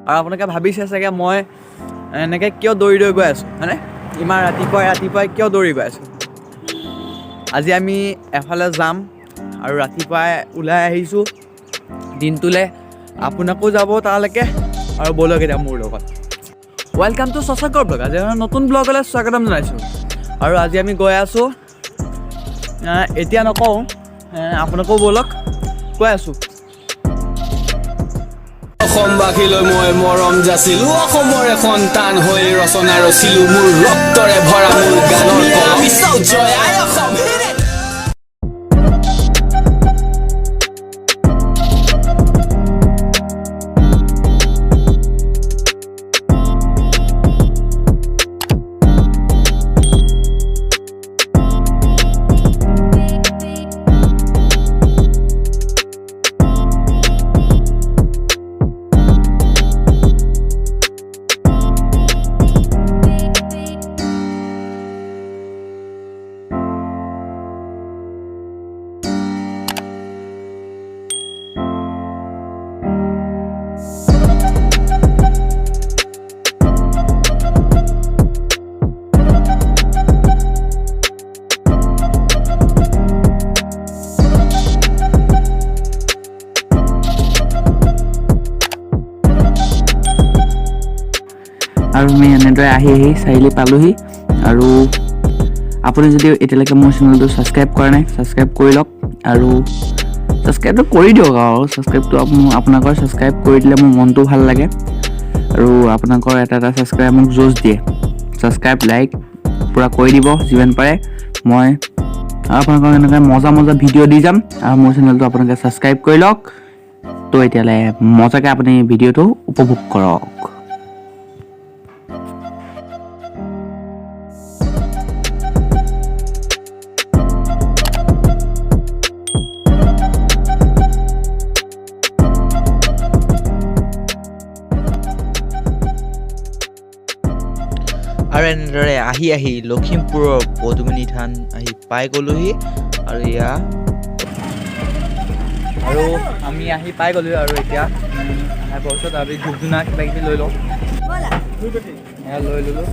আৰু আপোনালোকে ভাবিছে চাগে মই এনেকৈ কিয় দৌৰি গৈ আছোঁ হয়নে, ইমান ৰাতিপুৱাই কিয় দৌৰি গৈ আছোঁ। আজি আমি এফালে যাম আৰু ৰাতিপুৱাই ওলাই আহিছোঁ দিনটোলৈ, আপোনাকো যাব তালৈকে আৰু ব'লক এতিয়া মোৰ লগত। ৱেলকাম টু সাসাংকৰ ব্লগ। আজি নতুন ব্লগলৈ স্বাগতম জনাইছোঁ। আৰু আজি আমি গৈ আছোঁ, এতিয়া নকওঁ, আপোনাকো ব'লক কৈ আছোঁ। অসমবাসীলৈ মই মৰম যাচিলো, অসমৰে সন্তান হৈ ৰচনা ৰচিলো, মোৰ ৰক্তৰে ভৰা মোৰ গানৰ কলম জয় আই অসম। আৰু আমি এনেদৰে আহি চাৰিআলি পালোহি। আৰু আপুনি যদি এতিয়ালৈকে মোৰ চেনেলটো ছাবস্ক্ৰাইব কৰা নাই, ছাবস্ক্ৰাইব কৰি লওক আৰু ছাবস্ক্ৰাইবটো কৰি দিয়ক। আৰু ছাবস্ক্ৰাইবটো আপোনালোকৰ ছাবস্ক্ৰাইব কৰি দিলে মোৰ মনটো ভাল লাগে আৰু আপোনালোকৰ এটা ছাবস্ক্ৰাইব মোক জোচ দিয়ে। ছাবস্ক্ৰাইব লাইক পূৰা কৰি দিব যিমান পাৰে। মই আপোনালোকক এনেকৈ মজা ভিডিঅ' দি যাম আৰু মোৰ চেনেলটো আপোনালোকে ছাবস্ক্ৰাইব কৰি লওক। তো এতিয়ালৈ মজাকৈ আপুনি ভিডিঅ'টো উপভোগ কৰক। আৰু এনেদৰে আহি লখিমপুৰৰ পদুমণি থান আহি পাই গ'লোহি। আৰু আমি আহি পাই গ'লোহি। আৰু এতিয়া অহাৰ পাছত আমি ধূপ ধূনা কিবা কিবি লৈ লওঁ, লৈ ল'লোঁ।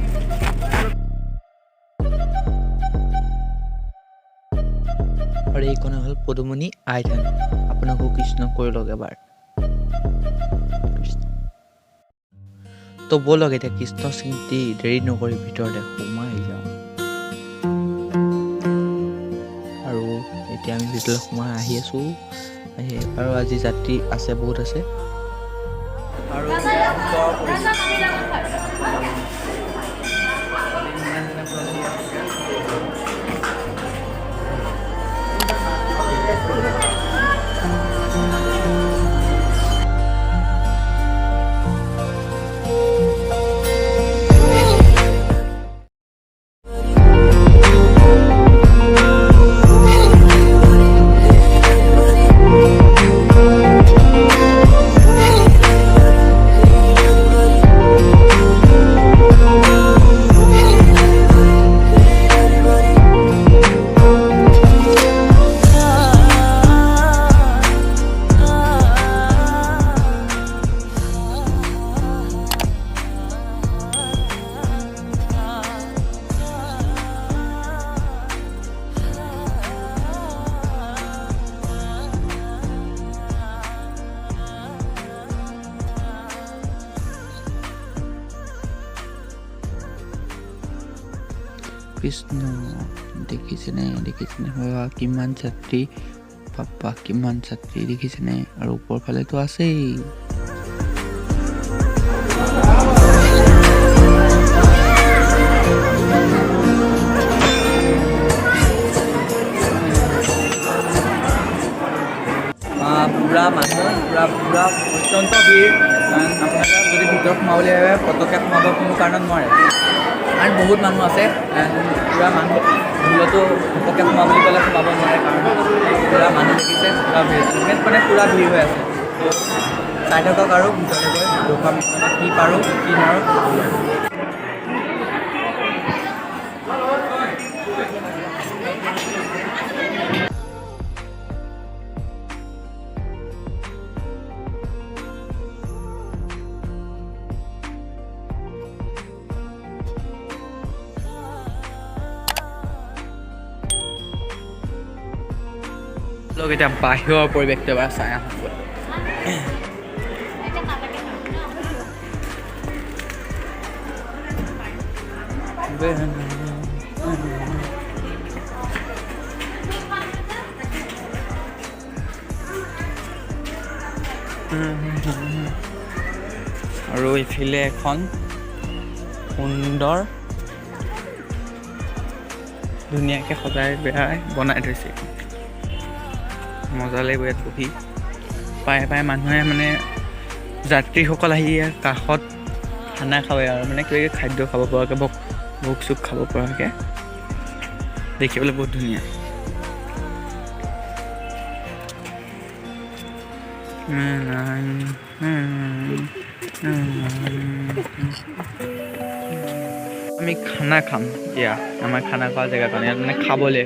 আৰু এইখন হ'ল পদুমণি আই থান। আপোনাকো কৃষ্ণ কৰি লওক এবাৰ। তো ব'লক এতিয়া কৃষ্ণ স্মৃতি দেৰি নকৰি ভিতৰতে সোমাই যাওঁ। আৰু এতিয়া আমি ভিতৰলৈ সোমাই আহি আছোঁ। আৰু আজি যাত্ৰী আছে, বহুত আছে। আৰু কৃষ্ণ দেখিছেনে কিমান ছাত্ৰী, পাপা কিমান ছাত্ৰী দেখিছেনে। আৰু ওপৰ ফালেতো আছেই। পুৰা মানুহ, পুৰা অত্যন্ত ভিৰ। আপোনালোকে যদি ভিতৰত সোমাবলৈ ভাবে পটককৈ সোমাব কোনো কাৰণত নোৱাৰে, কাৰণ বহুত মানুহ আছে। পুৰা মানুহ ভিৰতো পটককৈ সোমাব বুলি ক'লে সোমাব নোৱাৰে, কাৰণ পুৰা মানুহ দেখিছে, পুৰা ভিৰ মানে পুৰা ভিৰ হৈ আছে। চাই থাকক আৰু ভিতৰলৈ গৈ দেখুৱাম কি পাৰোঁ কি নোৱাৰোঁ। লগ এতিয়া বাহিৰৰ পৰিৱেশটো এবাৰ চাই আহোঁ আৰু ইফালে এখন সুন্দৰ ধুনীয়াকৈ সজাই বেয়াই বনাই থৈছে মজা লাগিব ইয়াত বহি প্ৰায় মানুহে মানে যাত্ৰীসকল আহি কাষত খানা খায় আৰু মানে কিবা কিবি খাদ্য খাব পৰাকৈ ভোগ চোক খাব পৰাকৈ দেখিবলৈ বহুত ধুনীয়া আমি খানা খাম এতিয়া আমাৰ খানা খোৱা জেগাকণ ইয়াত মানে খাবলৈ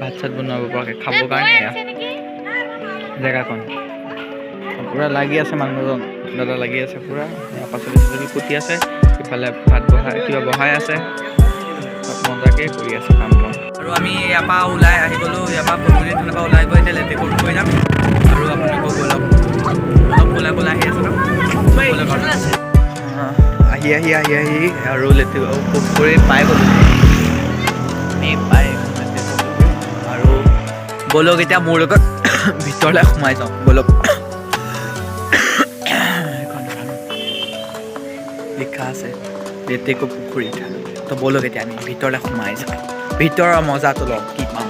ভাত চাত বনাব পৰাকৈ খাবৰ কাৰণে জেগাকণ পূৰা লাগি আছে মানুহজন দাদা লাগি আছে পূৰা পাচলি চাচলি কুটি আছে ইফালে ভাত বহাই আছে মজাকৈ কৰি আছে কাম বন আৰু আমি ইয়াৰ পৰা ওলাই আহি গ'লোঁ ইয়াৰ পৰা পদূলি তেনেকুৱা ওলাই গৈ এতিয়া লেটেকু পুখুৰী যাম আৰু আপোনালোকক অলপ ওলাই আহি আছে আহি আৰু লেটেকু পুখুৰী পাই গ'লোঁ আৰু ব'লক এতিয়া মোৰ লগত ভিতৰলৈ সোমাই যাওঁ ব'লক লিখা আছে লেটেকু পুখুৰী তো ব'লক এতিয়া আমি ভিতৰলৈ সোমাই যাওঁ ভিতৰৰ মজাটো লওঁ কি পাম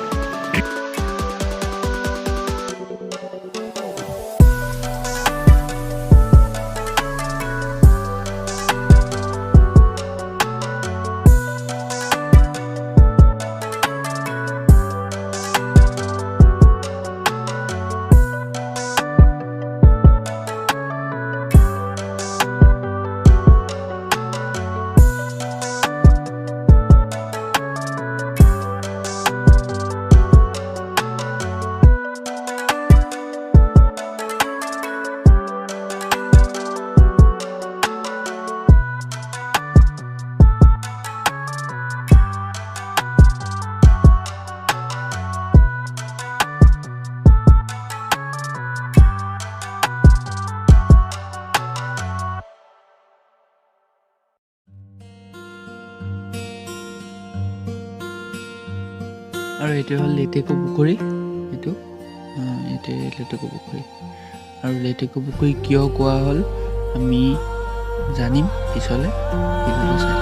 আৰু এইটো হ'ল লেটেকু পুখুৰী এইটো লেটেকু পুখুৰী আৰু লেটেকু পুখুৰী কিয় কোৱা হ'ল আমি জানিম পিছলৈ ভিডিঅ'টো চাই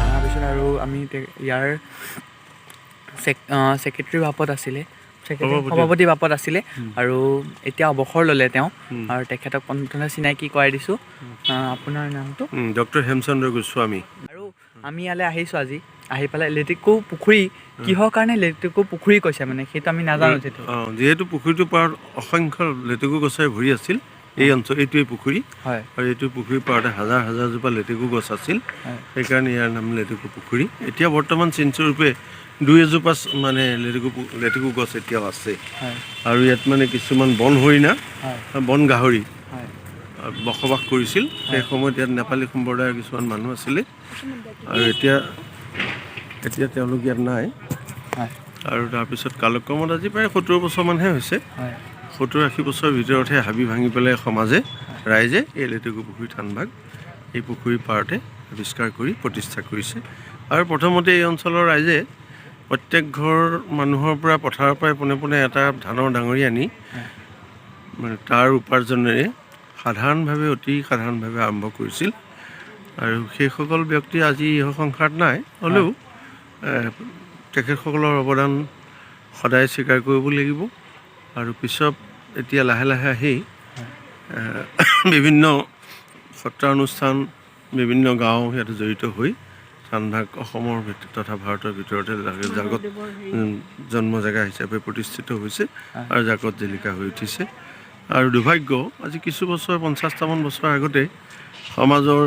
অহাৰ পিছত আৰু আমি ইয়াৰ ছেক্ৰেটাৰী বাপত আছিলে সভাপতি বাপত আছিলে আৰু এতিয়া অৱসৰ ল'লে তেওঁ আৰু তেখেতক প্ৰথমে চিনাকি কৰাই দিছোঁ আপোনাৰ নামটো ডক্টৰ হেমচন্দ্ৰ গোস্বামী আৰু আমি ইয়ালৈ আহিছোঁ আজি আহি পেলাই লেটেকু পুখুৰী কিহৰ কাৰণে লেটেকু পুখুৰী কৈছে মানে সেইটো আমি নাজানো যিহেতু পুখুৰীটোৰ পাৰত অসংখ্য লেটেকু গছেৰে ভৰি আছিল এই অঞ্চল এইটোৱেই পুখুৰী হয় আৰু এইটো পুখুৰীৰ পাৰতে হাজাৰ হাজাৰজোপা লেটেকু গছ আছিল সেইকাৰণে ইয়াৰ নাম লেটেকু পুখুৰী এতিয়া বৰ্তমান চিনস্বৰূপে দুই এজোপা মানে লেটেকু গছ এতিয়াও আছে আৰু ইয়াত মানে কিছুমান বন হৰিণা বন গাহৰি বসবাস কৰিছিল সেই সময়ত ইয়াত নেপালী সম্প্ৰদায়ৰ কিছুমান মানুহ আছিলে আৰু এতিয়া তেওঁলোক ইয়াত নাই আৰু তাৰপিছত কালক্ৰমত আজি প্ৰায় 70 বছৰমানহে হৈছে 70-80 বছৰৰ ভিতৰতহে হাবি ভাঙি পেলাই সমাজে ৰাইজে এই লেটেকু পুখুৰী থানভাগ এই পুখুৰীৰ পাৰতে আৱিষ্কাৰ কৰি প্ৰতিষ্ঠা কৰিছে আৰু প্ৰথমতে এই অঞ্চলৰ ৰাইজে প্ৰত্যেক ঘৰ মানুহৰ পৰা পথাৰৰ পৰাই পোনে পোনে এটা ধানৰ ডাঙৰি আনি মানে তাৰ উপাৰ্জনেৰে অতি সাধাৰণভাৱে আৰম্ভ কৰিছিল আৰু সেইসকল ব্যক্তি আজি ইহ সংসাৰত নাই হ'লেও তেখেতসকলৰ অৱদান সদায় স্বীকাৰ কৰিব লাগিব আৰু পিছত এতিয়া লাহে লাহে আহি বিভিন্ন সত্ৰানুষ্ঠান বিভিন্ন গাঁও ইয়াতে জড়িত হৈ থানভাগ অসমৰ তথা ভাৰতৰ ভিতৰতে জাগত জন্ম জেগা হিচাপে প্ৰতিষ্ঠিত হৈছে আৰু জাকত জিলিকা হৈ উঠিছে আৰু দুৰ্ভাগ্য আজি কিছু বছৰ 50টামান বছৰ আগতে সমাজৰ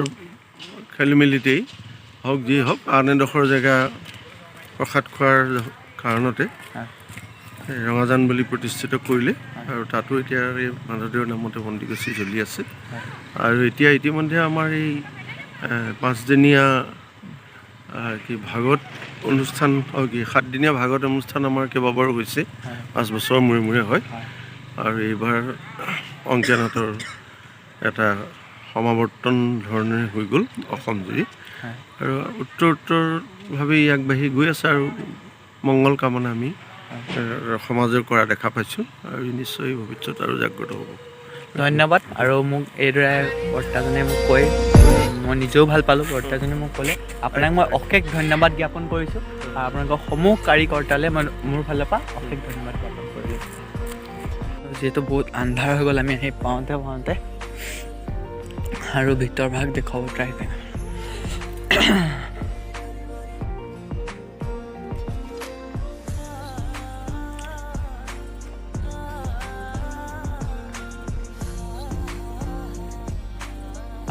খেলিমেলিতেই হওক যি হওক আন এডোখৰ জেগা প্ৰসাদ খোৱাৰ কাৰণতে ৰঙাজান বুলি প্ৰতিষ্ঠিত কৰিলে আৰু তাতো এতিয়া এই মাধৱদেৱৰ নামতে বন্দিগোষ্ঠী চলি আছে আৰু এতিয়া ইতিমধ্যে আমাৰ এই 5দিনীয়া কি ভাগৱত অনুষ্ঠান কি 7দিনীয়া ভাগৱত অনুষ্ঠান আমাৰ কেইবাবাৰো হৈছে 5 বছৰৰ মূৰে মূৰে হয় আৰু এইবাৰ অংকীয়া এটা সমাৱৰ্তন ধৰণে হৈ গ'ল অসম জুৰি আৰু উত্তৰভাৱে আগবাঢ়ি গৈ আছে আৰু মংগল কামনা আমি সমাজৰ কৰা দেখা পাইছোঁ আৰু নিশ্চয় ভৱিষ্যত আৰু জাগ্ৰত হ'ব। ধন্যবাদ। আৰু মোক এইদৰে বৰ্তাজনে মোক কৈ মই নিজেও ভাল পালোঁ। বৰ্তাজনে মোক ক'লে আপোনাক মই অশেষ ধন্যবাদ জ্ঞাপন কৰিছোঁ আৰু আপোনালোকৰ সমূহ কাৰিকৰ্তালৈ মই মোৰ ফালৰ পৰা অশেষ ধন্যবাদ জ্ঞাপন কৰিলোঁ। যিহেতু বহুত আন্ধাৰ হৈ গ'ল আমি আহি পাওঁতে আৰু ভিতৰ ভাগ দেখুৱাব ট্ৰাই কৰিম।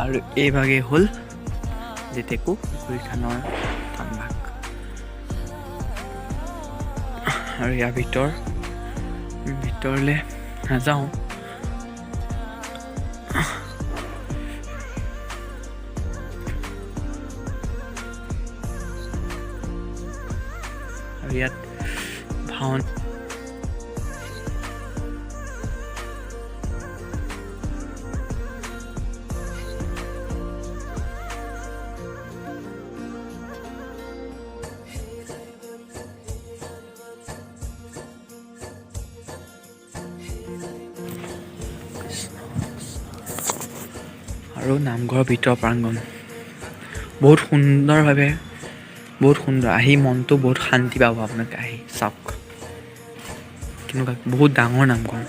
আৰু এই ভাগেই হ'ল লেটেকু পুখুৰী খানৰ ভাগ আৰু ইয়াৰ ভিতৰলৈ নাযাওঁ। আৰু ইয়াত ভাওনা আৰু নামঘৰৰ ভিতৰ প্ৰাংগণ বহুত সুন্দৰভাৱে বহুত সুন্দৰ আহি মনটো বহুত শান্তি পাব আপোনালোকে আহি চাওক কেনেকুৱা বহুত ডাঙৰ নামঘৰ।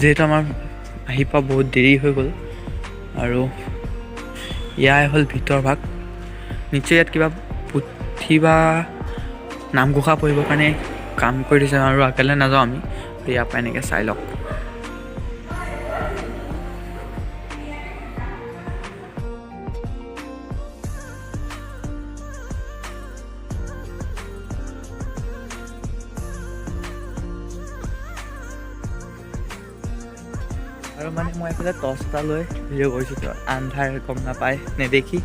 যিহেতু আমাৰ আহি পোৱা বহুত দেৰি হৈ গ'ল আৰু ইয়াই হ'ল ভিতৰ ভাগ। নিশ্চয় ইয়াত কিবা পুথি বা নামঘোষা পঢ়িবৰ কাৰণে কাম কৰি দিছে আৰু আগলৈ নাযাওঁ আমি ইয়াৰ পৰা এনেকৈ চাই লওক। আৰু মানে মই এইফালে টৰ্চ এটা লৈ ভিডিঅ' কৰিছোঁ আন্ধাৰ গম নাপায় নেদেখি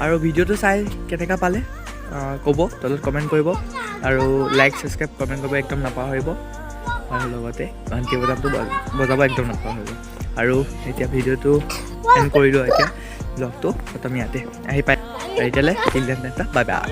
আৰু ভিডিঅ'টো চাই কেনেকুৱা পালে ক'ব তলত কমেণ্ট কৰিব আৰু লাইক ছাবস্ক্ৰাইব কমেণ্ট কৰিব একদম নাপাহৰিব আৰু লগতে ঘণ্টি বজাবটো বজাব একদম নাপাহৰিব। আৰু এতিয়া ভিডিঅ'টো এণ্ড কৰিলোঁ। এতিয়া ব্লগটো খতম ইয়াতে আহি পাই এতিয়ালৈ বাই বাই।